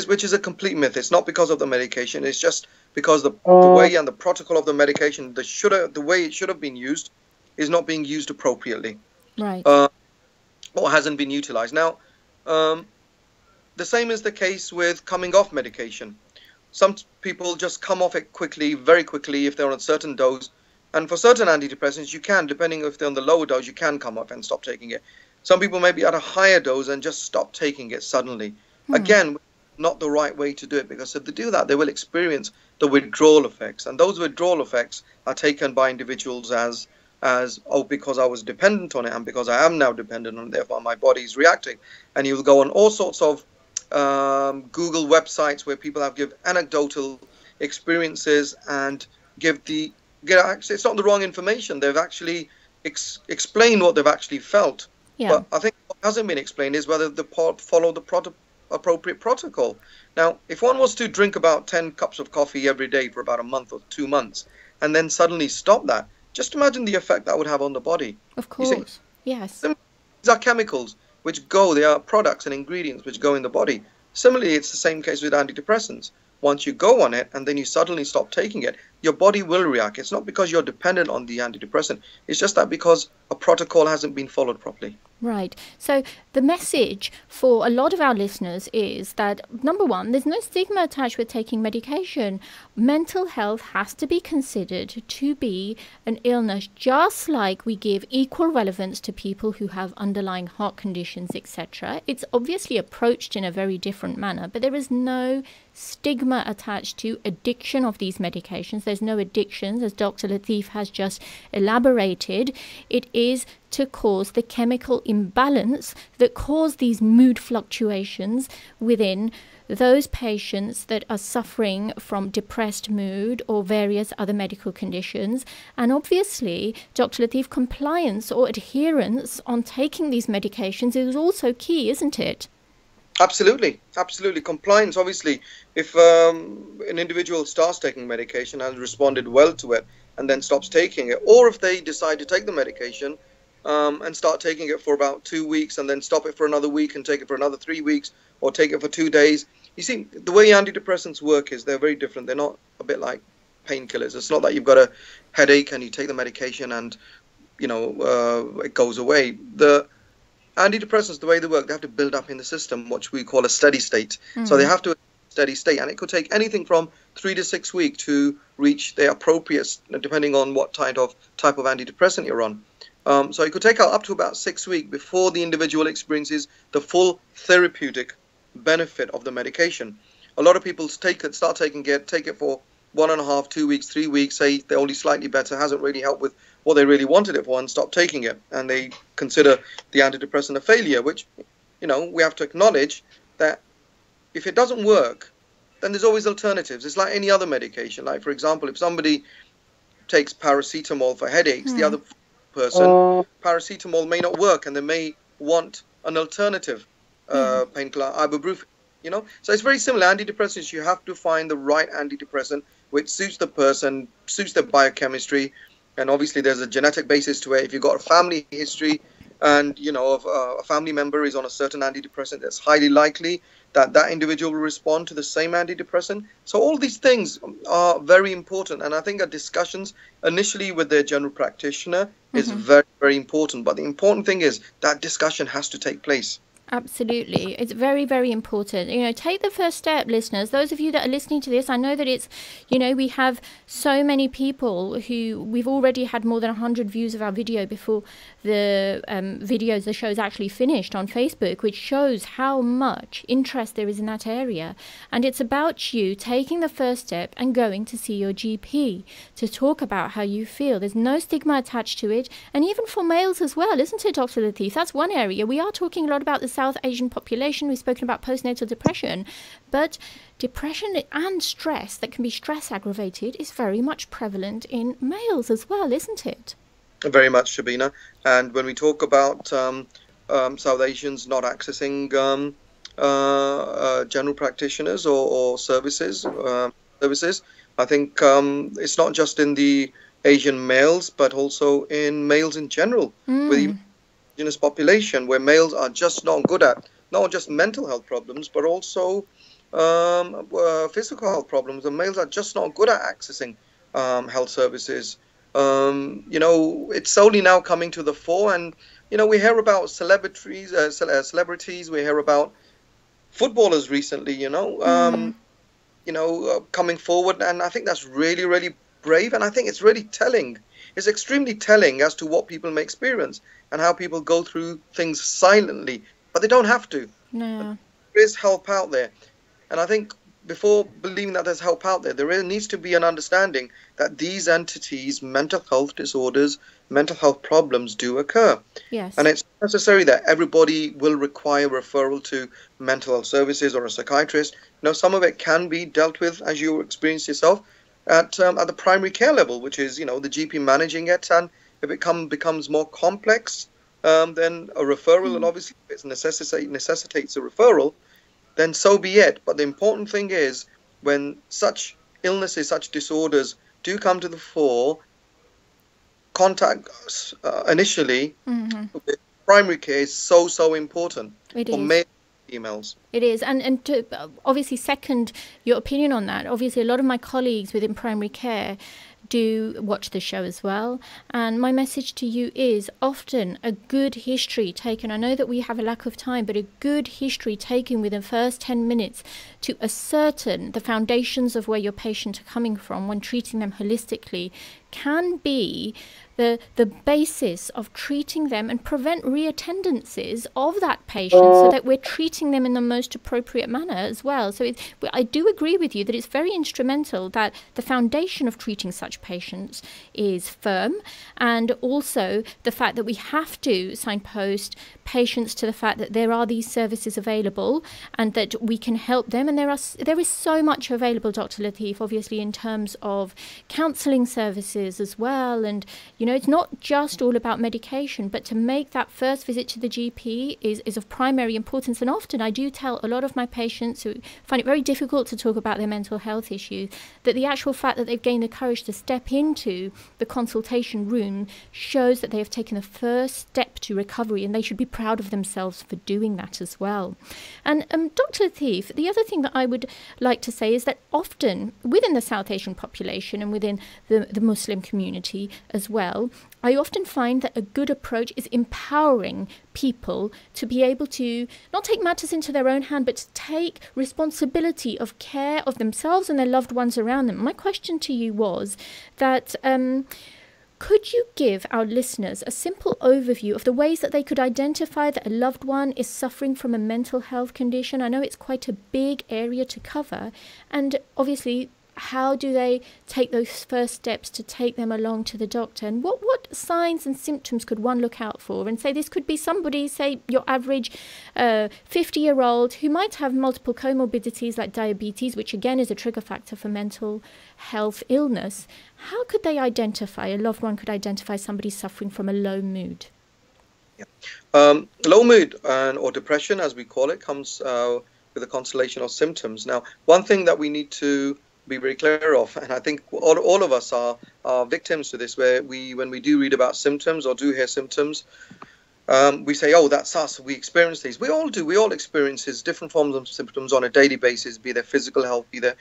Which is a complete myth. It's not because of the medication. It's just because the way and the protocol of the medication, the way it should have been used, is not being used appropriately. Right. Or hasn't been utilized. Now, the same is the case with coming off medication. Some people just come off it quickly, very quickly, if they're on a certain dose. And for certain antidepressants, you can, depending if they're on the lower dose, you can come off and stop taking it. Some people may be at a higher dose and just stop taking it suddenly. Again, not the right way to do it, because if they do that, they will experience the withdrawal effects. And those withdrawal effects are taken by individuals as oh, because I was dependent on it and because I am now dependent on it, therefore my body is reacting. And you'll go on all sorts of Google websites where people have give anecdotal experiences and it's not the wrong information. They've actually explained what they've actually felt. Yeah. But I think what hasn't been explained is whether they follow the appropriate protocol. Now, if one was to drink about 10 cups of coffee every day for about a month or 2 months and then suddenly stop that, just imagine the effect that would have on the body. Of course. Yes. These are chemicals they are products and ingredients which go in the body. Similarly, it's the same case with antidepressants. Once you go on it and then you suddenly stop taking it, your body will react. It's not because you're dependent on the antidepressant. It's just that because a protocol hasn't been followed properly. Right. So the message for a lot of our listeners is that, number one, there's no stigma attached with taking medication. Mental health has to be considered to be an illness, just like we give equal relevance to people who have underlying heart conditions, etc. It's obviously approached in a very different manner, but there is no stigma attached to addiction of these medications. There's no addictions, as Dr. Latif has just elaborated. It is to cause the chemical imbalance that cause these mood fluctuations within those patients that are suffering from depressed mood or various other medical conditions. And obviously, Dr. Latif, compliance or adherence on taking these medications is also key, isn't it? Absolutely. Compliance, obviously, if an individual starts taking medication and has responded well to it and then stops taking it, or if they decide to take the medication and start taking it for about 2 weeks and then stop it for another week and take it for another 3 weeks or take it for 2 days. You see, the way antidepressants work is they're very different. They're not a bit like painkillers. It's not that you've got a headache and you take the medication and, it goes away. The antidepressants, the way they work, they have to build up in the system what we call a steady state. So they have to steady state, and it could take anything from 3 to 6 weeks to reach the appropriate, depending on what type of antidepressant you're on. So it could take up to about 6 weeks before the individual experiences the full therapeutic benefit of the medication. A lot of people take it for 1.5, 2 weeks, 3 weeks, say they're only slightly better, hasn't really helped with what they really wanted it for, and stop taking it. And they consider the antidepressant a failure, which, we have to acknowledge that if it doesn't work, then there's always alternatives. It's like any other medication. Like, for example, if somebody takes paracetamol for headaches, the other person, paracetamol may not work, and they may want an alternative painkiller, ibuprofen. So it's very similar. Antidepressants, you have to find the right antidepressant which suits the person, suits their biochemistry, and obviously there's a genetic basis to it. If you've got a family history and a family member is on a certain antidepressant, that's highly likely that individual will respond to the same antidepressant. So all these things are very important, and I think that discussions initially with their general practitioner is very, very important. But the important thing is that discussion has to take place. Absolutely. It's very, very important. Take the first step, listeners. Those of you that are listening to this, I know that it's, we have so many people who we've already had more than 100 views of our video before the the show's actually finished on Facebook, which shows how much interest there is in that area. And it's about you taking the first step and going to see your GP to talk about how you feel. There's no stigma attached to it. And even for males as well, isn't it, Dr. Latif? That's one area. We are talking a lot about the South Asian population. We've spoken about postnatal depression, but depression and stress that can be stress aggravated is very much prevalent in males as well, isn't it? Very much, Shabina. And when we talk about South Asians not accessing general practitioners or services, I think it's not just in the Asian males, but also in males in general, with even indigenous population, where males are just not good at not just mental health problems, but also physical health problems. The males are just not good at accessing health services. It's only now coming to the fore, and we hear about celebrities, we hear about footballers recently, coming forward, and I think that's really, really brave, and I think it's really telling. It's extremely telling as to what people may experience and how people go through things silently, but they don't have to. No. There is help out there, and I think before believing that there's help out there, there needs to be an understanding that these entities, mental health disorders, mental health problems do occur. Yes. And it's necessary that everybody will require referral to mental health services or a psychiatrist. Some of it can be dealt with, as you experienced yourself, at the primary care level, which is, the GP managing it. And if it becomes more complex, then a referral, and obviously if it necessitates a referral, then so be it. But the important thing is, when such illnesses, such disorders do come to the fore, contact us initially with primary care is so important for male and females. It is. And to obviously second your opinion on that, obviously a lot of my colleagues within primary care do watch the show as well, and my message to you is often a good history taken. I know that we have a lack of time, but a good history taken within the first 10 minutes to ascertain the foundations of where your patient are coming from when treating them holistically can be the basis of treating them and prevent reattendances of that patient, so that we're treating them in the most appropriate manner as well. So I do agree with you that it's very instrumental that the foundation of treating such patients is firm, and also the fact that we have to signpost patients to the fact that there are these services available and that we can help them. And there is so much available, Dr. Latif, obviously in terms of counselling services as well. And it's not just all about medication, but to make that first visit to the GP is of primary importance. And often I do tell a lot of my patients who find it very difficult to talk about their mental health issues that the actual fact that they've gained the courage to step into the consultation room shows that they have taken the first step to recovery, and they should be proud of themselves for doing that as well. And Dr. Latif, the other thing that I would like to say is that often within the South Asian population and within the Muslim community as well, I often find that a good approach is empowering people to be able to not take matters into their own hand, but to take responsibility of care of themselves and their loved ones around them. My question to you was that could you give our listeners a simple overview of the ways that they could identify that a loved one is suffering from a mental health condition? I know it's quite a big area to cover, and obviously how do they take those first steps to take them along to the doctor? And what signs and symptoms could one look out for? And say this could be somebody, say your average 50-year-old who might have multiple comorbidities like diabetes, which again is a trigger factor for mental health illness. How could they identify, a loved one could identify somebody suffering from a low mood? Low mood or depression, as we call it, comes with a constellation of symptoms. Now, one thing that we need to be very clear of, and I think all of us are victims to this, where when we do read about symptoms or do hear symptoms, we say, oh, that's us, we experience these. We all do. We all experience these different forms of symptoms on a daily basis, be they physical health, be they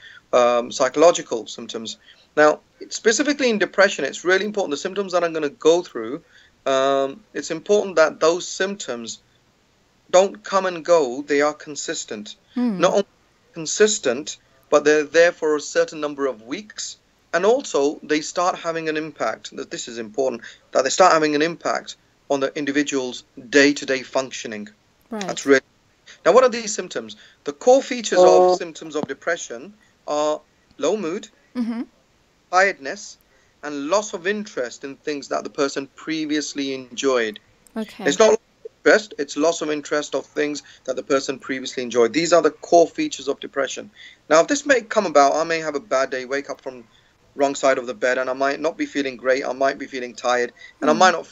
psychological symptoms. Now, specifically in depression, it's really important, the symptoms that I'm going to go through, it's important that those symptoms don't come and go, they are consistent. Not only consistent, but they're there for a certain number of weeks. And also, they start having an impact. This is important, that they start having an impact on the individual's day-to-day functioning. Right. That's really. Now, what are these symptoms? The core features of symptoms of depression are low mood, tiredness, and loss of interest in things that the person previously enjoyed. Okay. It's not interest, it's loss of interest of things that the person previously enjoyed. These are the core features of depression. Now, if this may come about, I may have a bad day, wake up from wrong side of the bed, and I might not be feeling great, I might be feeling tired, and I may not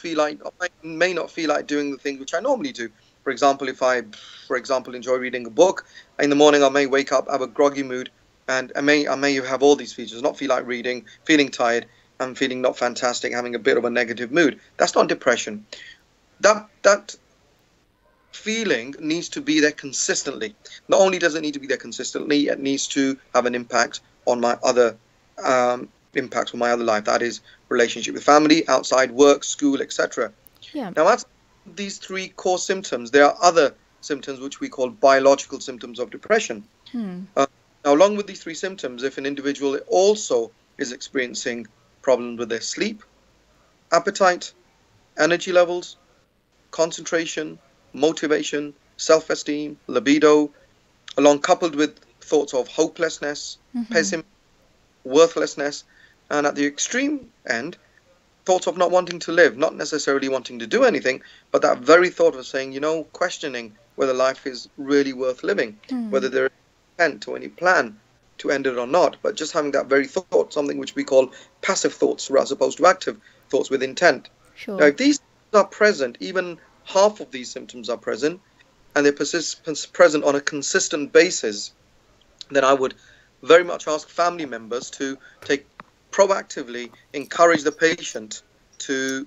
feel like doing the things which I normally do. For example, if I, enjoy reading a book, in the morning I may wake up, have a groggy mood, and I may have all these features, not feel like reading, feeling tired, and feeling not fantastic, having a bit of a negative mood. That's not depression. That feeling needs to be there consistently. Not only does it need to be there consistently, it needs to have an impact on my other life. That is relationship with family, outside work, school, etc. Yeah. Now, that's these three core symptoms. There are other symptoms which we call biological symptoms of depression. Now, along with these three symptoms, if an individual also is experiencing problems with their sleep, appetite, energy levels, concentration, motivation, self-esteem, libido, along coupled with thoughts of hopelessness, pessimism, worthlessness, and at the extreme end, thoughts of not wanting to live, not necessarily wanting to do anything, but that very thought of saying, questioning whether life is really worth living, whether there is intent or any plan to end it or not, but just having that very thought, something which we call passive thoughts as opposed to active thoughts with intent. Sure. Now, if these are present, even half of these symptoms are present, and they're present on a consistent basis, then I would very much ask family members to proactively encourage the patient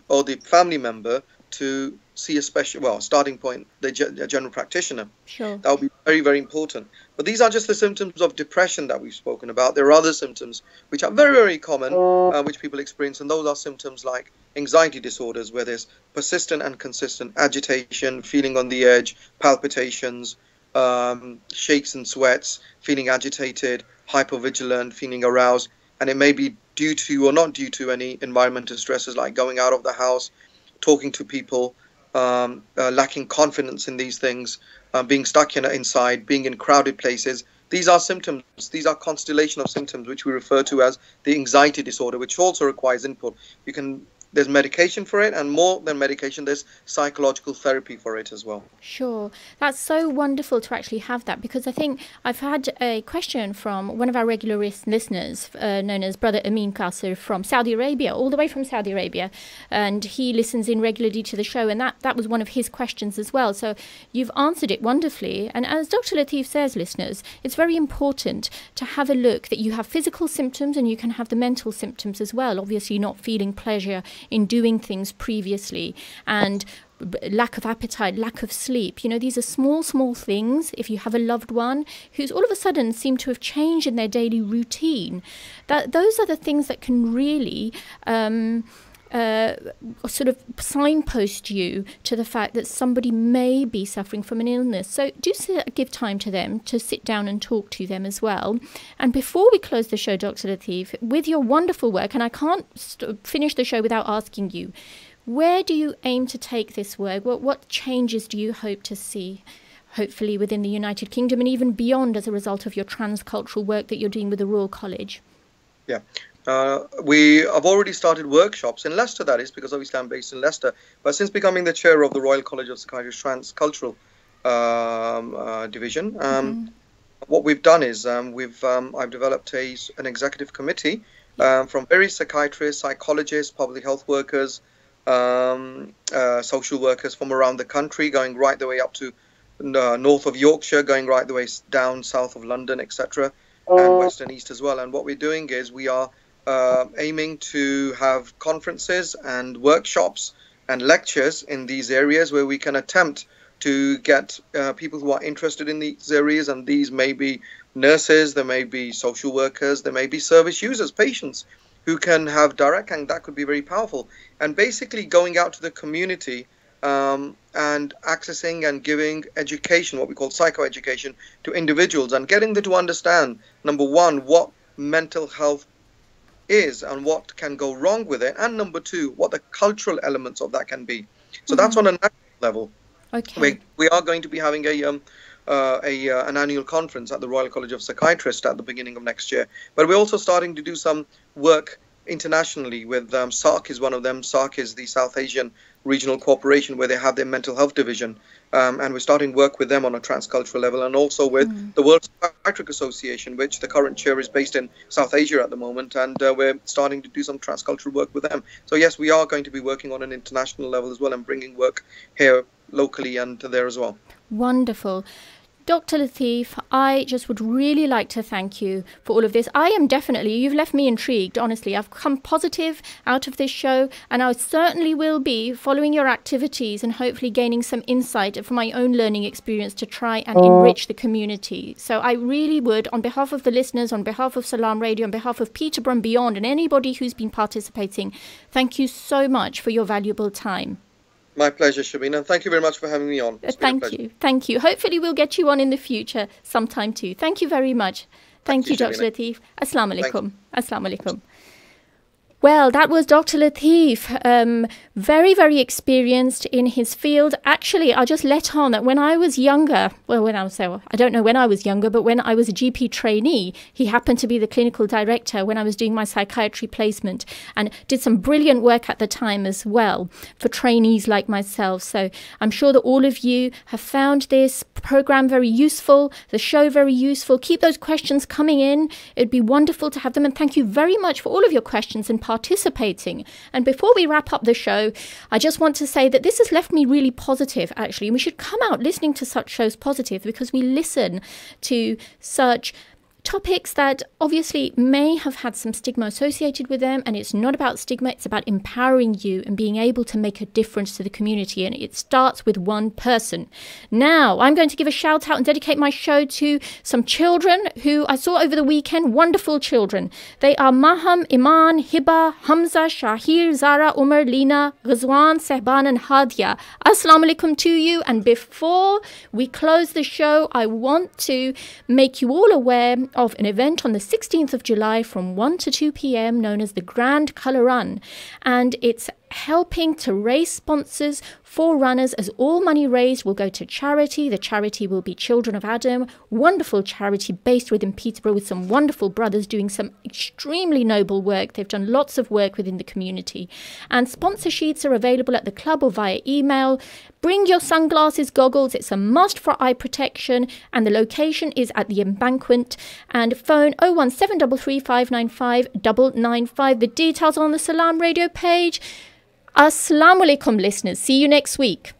or the family member to see a starting point, a general practitioner. Sure. That would be very, very important. But these are just the symptoms of depression that we've spoken about. There are other symptoms which are very, very common, which people experience, and those are symptoms like anxiety disorders, where there's persistent and consistent agitation, feeling on the edge, palpitations, shakes and sweats, feeling agitated, hypervigilant, feeling aroused, and it may be due to or not due to any environmental stresses like going out of the house, talking to people, lacking confidence in these things, being stuck inside, being in crowded places. These are symptoms. These are constellation of symptoms which we refer to as the anxiety disorder, which also requires input. There's medication for it, and more than medication, there's psychological therapy for it as well. Sure. That's so wonderful to actually have that, because I think I've had a question from one of our regular listeners, known as Brother Amin Qasir from Saudi Arabia, all the way from Saudi Arabia, and he listens in regularly to the show, and that was one of his questions as well. So you've answered it wonderfully. And as Dr. Latif says, listeners, it's very important to have a look that you have physical symptoms and you can have the mental symptoms as well. Obviously not feeling pleasure in doing things previously, and lack of appetite, lack of sleep. These are small things. If you have a loved one who's all of a sudden seem to have changed in their daily routine, those are the things that can really sort of signpost you to the fact that somebody may be suffering from an illness. So do give time to them to sit down and talk to them as well. And before we close the show, Dr. Latif, with your wonderful work, and I can't finish the show without asking you, where do you aim to take this work? What changes do you hope to see, hopefully within the United Kingdom and even beyond, as a result of your transcultural work that you're doing with the Royal College? Yeah. We have already started workshops in Leicester, that is, because obviously I'm based in Leicester. But since becoming the chair of the Royal College of Psychiatrists Transcultural Division, what we've done is I've developed an executive committee from various psychiatrists, psychologists, public health workers, social workers from around the country, going right the way up to north of Yorkshire, going right the way down south of London, etc., and west and east as well. And what we're doing is we are aiming to have conferences and workshops and lectures in these areas where we can attempt to get people who are interested in these areas, and these may be nurses, there may be social workers, there may be service users, patients, who can have direct, and that could be very powerful. And basically going out to the community and accessing and giving education, what we call psychoeducation, to individuals and getting them to understand, number one, what mental health is and what can go wrong with it, and number two, what the cultural elements of that can be. So that's on a national level. Okay. We are going to be having an annual conference at the Royal College of Psychiatrists at the beginning of next year. But we're also starting to do some work internationally with SARC is one of them. SARC is the South Asian Regional Corporation, where they have their mental health division. And we're starting work with them on a transcultural level, and also with the World Psychiatric Association, which the current chair is based in South Asia at the moment. And we're starting to do some transcultural work with them. So yes, we are going to be working on an international level as well and bringing work here locally and there as well. Wonderful. Dr. Lateef, I just would really like to thank you for all of this. I am definitely, you've left me intrigued, honestly. I've come positive out of this show, and I certainly will be following your activities and hopefully gaining some insight from my own learning experience to try and enrich the community. So I really would, on behalf of the listeners, on behalf of Salaam Radio, on behalf of Peterborough and beyond, and anybody who's been participating, thank you so much for your valuable time. My pleasure, Shabina. Thank you very much for having me on. Thank you. Thank you. Hopefully we'll get you on in the future sometime too. Thank you very much. Thank you, Dr. Lateef. Assalamu alaikum. Assalamu alaikum. Well, that was Dr. Lateef, very, very experienced in his field. Actually, I'll just let on that when I was younger, I don't know when I was younger, but when I was a GP trainee, he happened to be the clinical director when I was doing my psychiatry placement, and did some brilliant work at the time as well for trainees like myself. So I'm sure that all of you have found this program very useful, the show very useful. Keep those questions coming in. It'd be wonderful to have them. And thank you very much for all of your questions and participating. And before we wrap up the show, I just want to say that this has left me really positive, actually. And we should come out listening to such shows positive, because we listen to such topics that obviously may have had some stigma associated with them, and it's not about stigma, it's about empowering you and being able to make a difference to the community, and it starts with one person. Now I'm going to give a shout out and dedicate my show to some children who I saw over the weekend. Wonderful children. They are Maham, Iman, Hiba, Hamza, Shahir, Zara, Umar, Lina, Ghazwan, Sehban and Hadia. Assalamu alaikum to you. And before we close the show, I want to make you all aware of an event on the 16th of July from 1 to 2 p.m. known as the Grand Colour Run, and it's helping to raise sponsors for runners, as all money raised will go to charity. The charity will be Children of Adam, wonderful charity based within Peterborough with some wonderful brothers doing some extremely noble work. They've done lots of work within the community, and sponsor sheets are available at the club or via email. Bring your sunglasses, goggles, it's a must for eye protection, and the location is at the Embankment, and phone 01733 595 995. The details on the Salaam Radio page. Assalamu alaikum, listeners. See you next week.